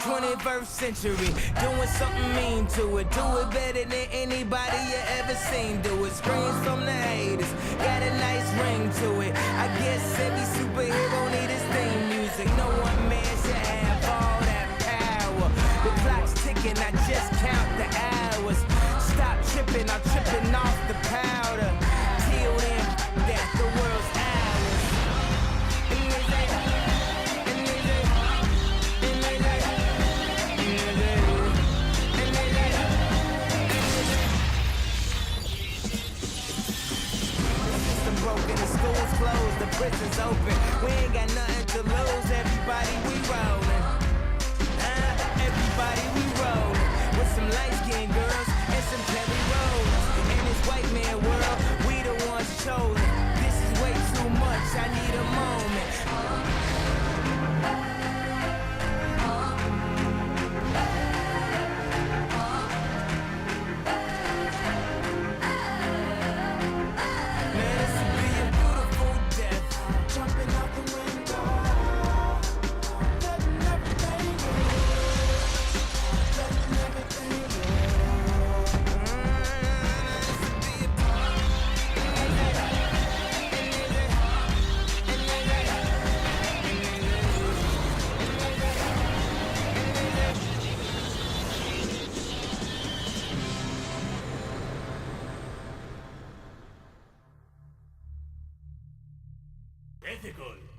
21st century, doing something mean to it. Do it better than anybody you ever seen do it. Screams from the haters, got a nice ring to it. I guess every superhero need his theme music. No one man should have all that power. The clock's ticking, I just count the hours. Stop tripping, I'm tripping off the powder. Till then, that the world's ours. Broken, the school's closed, the prison's open. We ain't got nothing to lose. Everybody, we rollin'. Everybody, we rollin'. With some light-skinned girls and some Kelly Rollins. In this white man world, we the ones chosen. This is way too much, I need a moment. Ethical.